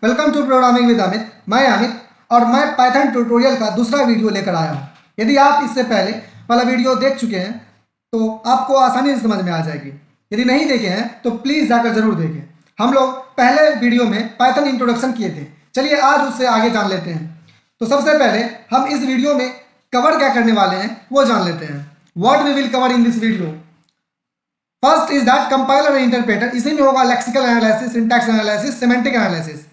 Welcome to programming with Amit. मैं अमित और मैं पाइथन ट्यूटोरियल का दूसरा वीडियो लेकर आया हूँ। यदि आप इससे पहले वाला वीडियो देख चुके हैं तो आपको आसानी से समझ में आ जाएगी। यदि नहीं देखे हैं तो प्लीज़ जाकर जरूर देखें। हम लोग पहले वीडियो में पाइथन इंट्रोडक्शन किए थे। चलिए आज उससे आगे जान लेते हैं। तो सबसे पहले हम इस वीडियो में कवर क्या करने वाले हैं वो जान लेते हैं। What we will cover in this video. First is that compiler and interpreter. इसी में होगा lexical analysis, syntax analysis, semantic analysis.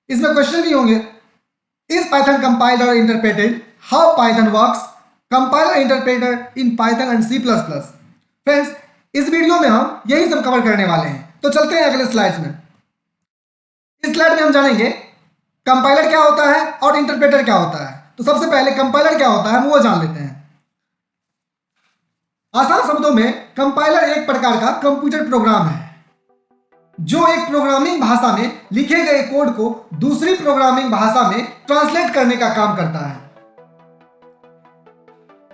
इसमें क्वेश्चन भी होंगे। इज पाइथन कंपाइल्ड और interpreted, how Python works, compiler interpreter in Python and C++। Friends, इस video में हम यही सब कवर करने वाले हैं। तो चलते हैं अगले स्लाइड्स में। इस स्लाइड में हम जानेंगे कंपाइलर क्या होता है और इंटरप्रेटर क्या होता है। तो सबसे पहले कंपाइलर क्या होता है हम वो जान लेते हैं। आसान शब्दों में कंपाइलर एक प्रकार का कंप्यूटर प्रोग्राम है जो एक प्रोग्रामिंग भाषा में लिखे गए कोड को दूसरी प्रोग्रामिंग भाषा में ट्रांसलेट करने का काम करता है।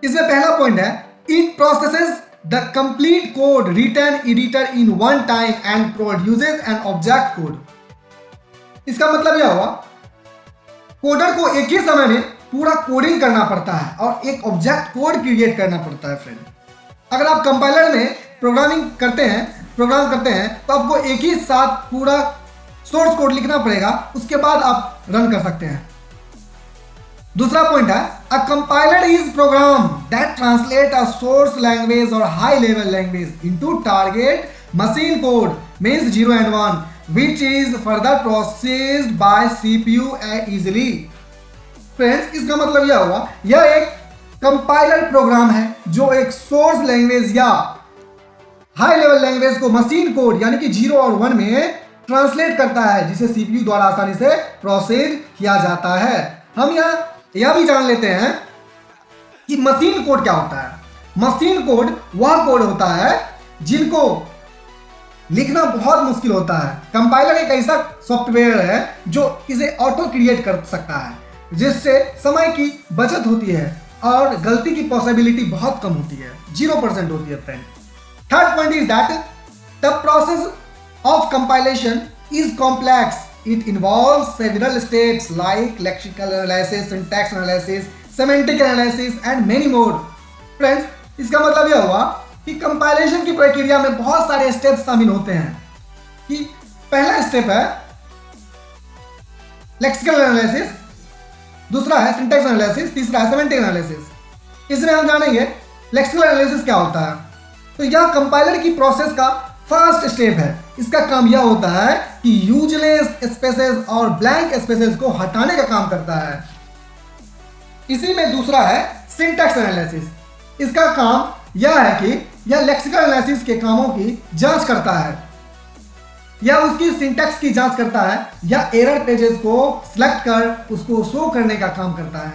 इसमें पहला पॉइंट है, it processes the complete code written editor in one time and produces an object code. इसका मतलब यह हुआ कोडर को एक ही समय में पूरा कोडिंग करना पड़ता है और एक ऑब्जेक्ट कोड क्रिएट करना पड़ता है। फ्रेंड, अगर आप कंपाइलर में प्रोग्राम करते हैं तो आपको एक ही साथ पूरा सोर्स कोड लिखना पड़ेगा, उसके बाद आप रन कर सकते हैं। दूसरा पॉइंट है, a compiler is program that translate a source language और high level language into target machine code means 0 and 1 which is further processed by CPU easily। Friends, इसका मतलब यह हुआ यह एक कंपाइलर प्रोग्राम है जो एक सोर्स लैंग्वेज या हाई लेवल लैंग्वेज को मशीन कोड यानी कि 0 और 1 में ट्रांसलेट करता है जिसे CPU द्वारा आसानी से प्रोसेस किया जाता है। हम यह भी जान लेते हैं कि मशीन कोड क्या होता है। मशीन कोड वह कोड होता है जिनको लिखना बहुत मुश्किल होता है। कंपाइलर एक ऐसा सॉफ्टवेयर है जो इसे ऑटो क्रिएट कर सकता है जिससे समय की बचत होती है और गलती की पॉसिबिलिटी बहुत कम होती है, 0% होती है। Friend, third point is that the process of compilation is complex. It involves several steps like lexical analysis, syntax analysis, semantic analysis and many more. Friends, इसका मतलब यह हुआ कि कंपाइलेशन की प्रक्रिया में बहुत सारे स्टेप्स शामिल होते हैं। कि पहला स्टेप है लेक्सिकल एनालिसिस, दूसरा है सिंटैक्स एनालिसिस, तीसरा है सेमेंटिक एनालिसिस। इसमें हम जानेंगे लेक्सिकल एनालिसिस क्या होता है। तो यह कंपाइलर की प्रोसेस का फर्स्ट स्टेप है। इसका काम यह होता है कि यूजलेस स्पेसेस और ब्लैंक स्पेसेस को हटाने का काम करता है। इसी में दूसरा है सिंटैक्स एनालिसिस। इसका काम यह है कि यह लेक्सिकल एनालिसिस के कामों की जांच करता है, या उसकी सिंटैक्स की जांच करता है, या एरर पेजेस को सिलेक्ट कर उसको शो करने का काम करता है।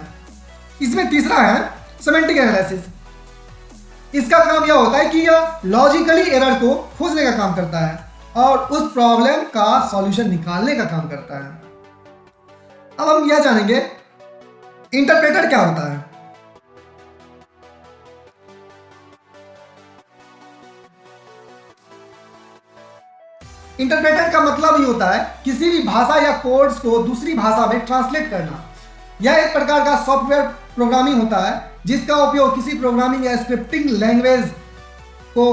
इसमें तीसरा है सेमेंटिक एनालिसिस। इसका काम यह होता है कि यह लॉजिकली एरर को खोजने का काम करता है और उस प्रॉब्लम का सॉल्यूशन निकालने का काम करता है। अब हम यह जानेंगे इंटरप्रेटर क्या होता है। इंटरप्रेटर का मतलब ही होता है किसी भी भाषा या कोड्स को दूसरी भाषा में ट्रांसलेट करना। यह एक प्रकार का सॉफ्टवेयर प्रोग्रामिंग होता है जिसका उपयोग किसी प्रोग्रामिंग या स्क्रिप्टिंग लैंग्वेज को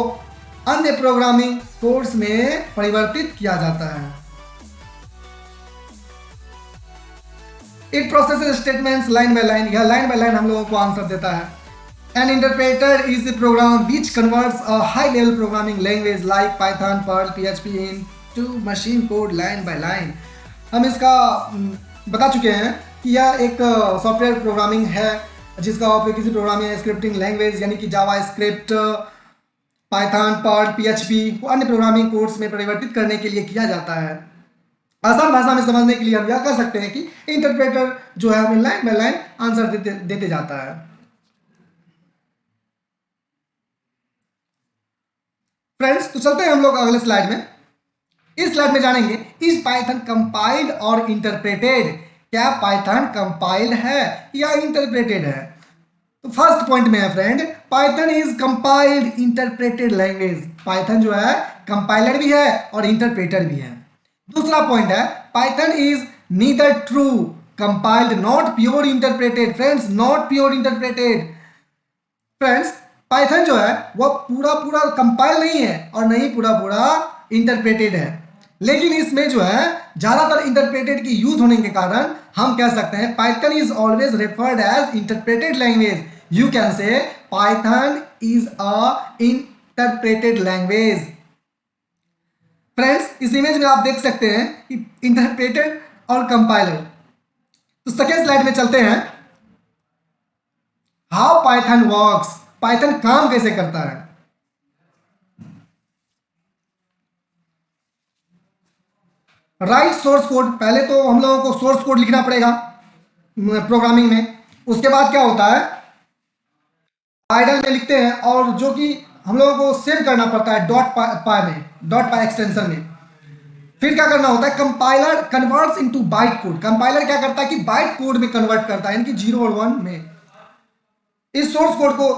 अन्य प्रोग्रामिंग कोड्स में परिवर्तित किया जाता है। It processes statements line by line. यह लाइन बाय लाइन हम लोगों को आंसर देता है। An interpreter is a program which converts a high level programming language like Python, Perl, PHP into machine code line by line. हम इसका बता चुके हैं कि यह एक सॉफ्टवेयर प्रोग्रामिंग है जिसका उपयोग किसी प्रोग्रामिंग या स्क्रिप्टिंग लैंग्वेज यानी कि जावा स्क्रिप्ट, पाइथन, पर्ल, PHP को अन्य प्रोग्रामिंग कोड्स में परिवर्तित करने के लिए किया जाता है। आसान भाषा में समझने के लिए हम यह कह सकते हैं कि इंटरप्रेटर जो है हमें लाइन बाय लाइन आंसर देते जाता है। फ्रेंड्स, तो चलते हैं हम लोग अगले स्लाइड में। इस स्लाइड में जानेंगे इज पाइथन कंपाइल्ड और इंटरप्रेटेड। क्या पाइथन कंपाइल्ड है या इंटरप्रेटेड है। तो फर्स्ट पॉइंट में है friend, Python is compiled interpreted language. Python जो है कंपाइलर भी है और इंटरप्रेटर भी है। दूसरा पॉइंट है Python is neither true compiled not pure interpreted. Friends, not pure interpreted. Friends, Python जो है वो पूरा पूरा कंपाइल नहीं है और नहीं पूरा पूरा इंटरप्रेटेड है, लेकिन इसमें जो है ज्यादातर इंटरप्रेटेड की यूज होने के कारण हम कह सकते हैं Python is always referred as interpreted language. You can say Python is a interpreted language. Friends, इस इमेज में आप देख सकते हैं कि इंटरप्रेटेड और कंपाइलर। तो सेकेंड स्लाइड में चलते हैं। हाउ पाइथन वर्क्स, पाइथन काम कैसे करता है। राइट सोर्स कोड, पहले तो हम लोगों को सोर्स कोड लिखना पड़ेगा प्रोग्रामिंग में। उसके बाद क्या होता है, आइडल में लिखते हैं और जो कि हम लोगों को सेव करना पड़ता है डॉट पाई एक्सटेंशन में। फिर क्या करना होता है, compiler converts into byte code. Compiler क्या करता है कि बाइट कोड में कन्वर्ट करता है, यानी कि 0 और 1 में। इस सोर्स कोड को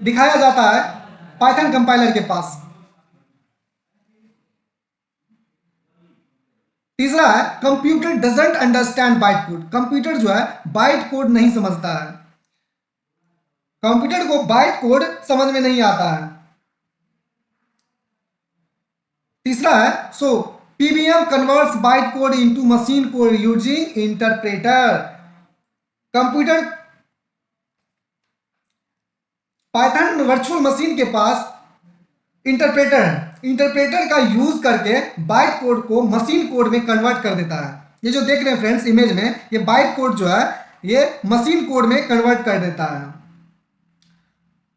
दिखाया जाता है पाइथन कंपाइलर के पास। तीसरा है computer doesn't understand byte code. Computer जो है बाइट कोड नहीं समझता है, कंप्यूटर को बाइट कोड समझ में नहीं आता है। तीसरा है so PVM converts byte code into machine code using interpreter. Computer Python virtual machine के पास इंटरप्रेटर है, इंटरप्रेटर का यूज करके बाइट कोड को मशीन कोड में कन्वर्ट कर देता है। ये जो देख रहे हैं फ्रेंड्स इमेज में, ये बाइट कोड जो है ये मशीन कोड में कन्वर्ट कर देता है।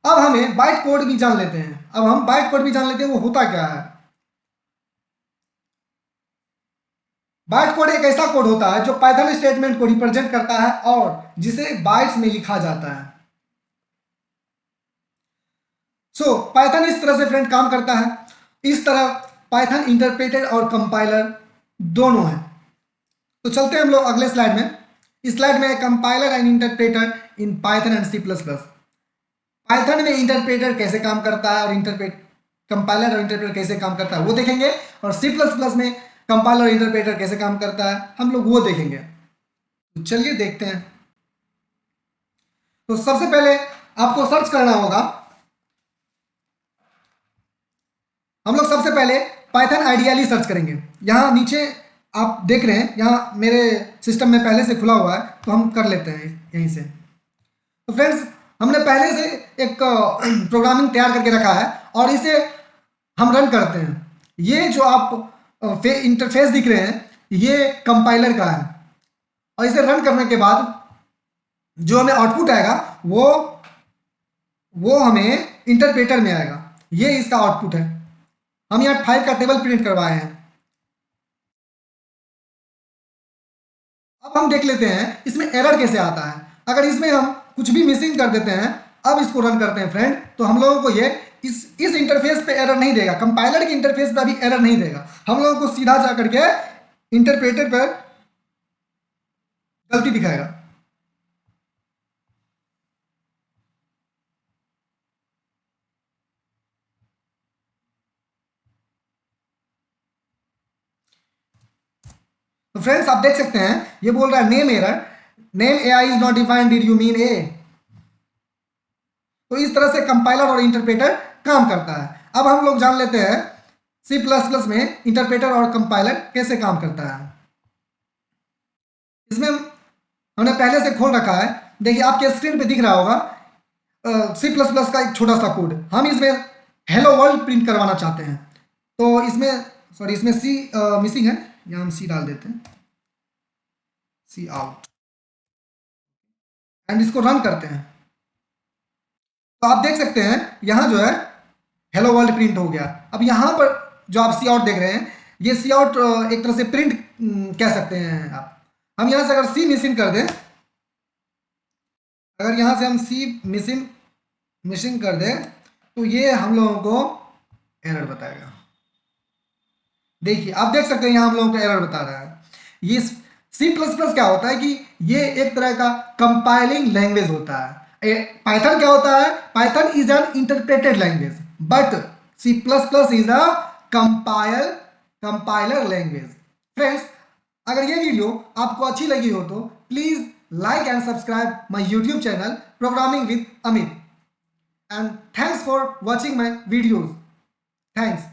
अब हमें बाइट कोड भी जान लेते हैं, अब हम बाइट कोड भी जान लेते हैं वो होता क्या है। बाइट कोड एक ऐसा कोड होता है जो पाइथन स्टेटमेंट को रिप्रेजेंट करता है और जिसे बाइट्स में लिखा जाता है। पाइथन इस तरह से फ्रेंड काम करता है। इस तरह पाइथन इंटरप्रेटेड और कंपाइलर दोनों है। तो चलते हैं हम लोग अगले स्लाइड में। इस स्लाइड में compiler and interpreter in Python and C plus plus. Python में इंटरप्रेटर कैसे काम करता है और कंपाइलर और इंटरप्रेटर कैसे काम करता है वो देखेंगे, और सी प्लस प्लस में कंपाइलर और इंटरप्रेटर कैसे काम करता है हम लोग वो देखेंगे। तो चलिए देखते हैं। तो सबसे पहले आपको सर्च करना होगा, हम लोग सबसे पहले पाइथन आइडियली सर्च करेंगे। यहाँ नीचे आप देख रहे हैं, यहाँ मेरे सिस्टम में पहले से खुला हुआ है तो हम कर लेते हैं यहीं से। तो फ्रेंड्स, हमने पहले से एक प्रोग्रामिंग तैयार करके रखा है और इसे हम रन करते हैं। ये जो आप इंटरफेस दिख रहे हैं ये कंपाइलर का है, और इसे रन करने के बाद जो हमें आउटपुट आएगा वो हमें इंटरप्रेटर में आएगा। ये इसका आउटपुट है। हम यहाँ 5 का टेबल प्रिंट करवाए हैं। अब हम देख लेते हैं इसमें एरर कैसे आता है। अगर इसमें हम कुछ भी मिसिंग कर देते हैं, अब इसको रन करते हैं फ्रेंड, तो हम लोगों को ये इस इंटरफेस पे एरर नहीं देगा, कंपाइलर के इंटरफेस पे अभी एरर नहीं देगा। हम लोगों को सीधा जा करके इंटरप्रेटर पर गलती दिखाएगा। तो फ्रेंड्स, आप देख सकते हैं ये बोल रहा है name error, name AI is not defined, did you mean a. तो इस तरह से कंपाइलर और इंटरप्रेटर काम करता है। अब हम लोग जान लेते हैं सी प्लस प्लस में इंटरप्रेटर और कंपाइलर कैसे काम करता है। इसमें हमने पहले से खोल रखा है, देखिए आपके स्क्रीन पे दिख रहा होगा सी प्लस प्लस का एक छोटा सा कोड। हम इसमें हेलो वर्ल्ड प्रिंट करवाना चाहते हैं, तो इसमें सी मिसिंग है, यहाँ हम सी डाल देते हैं, सी आउट, एंड इसको रन करते हैं। तो आप देख सकते हैं यहाँ जो है हेलो वर्ल्ड प्रिंट हो गया। अब यहाँ पर जो आप सी आउट देख रहे हैं, ये सी आउट एक तरह से प्रिंट कह सकते हैं आप। हम यहाँ से अगर सी मिसिंग कर दें, अगर यहाँ से हम सी मिसिंग कर दें तो ये हम लोगों को एरर बताएगा। देखिए आप देख सकते हैं यहाँ हम लोगों को एरर बता रहा है। ये सी प्लस प्लस क्या होता है कि ये एक तरह का कंपाइलिंग लैंग्वेज होता है। पाइथन क्या होता है, Python is an interpreted language, but C plus plus is a compiler language. Friends, अगर ये वीडियो आपको अच्छी लगी हो तो please like and subscribe my YouTube channel programming with Amit, and thanks for watching my videos. Thanks.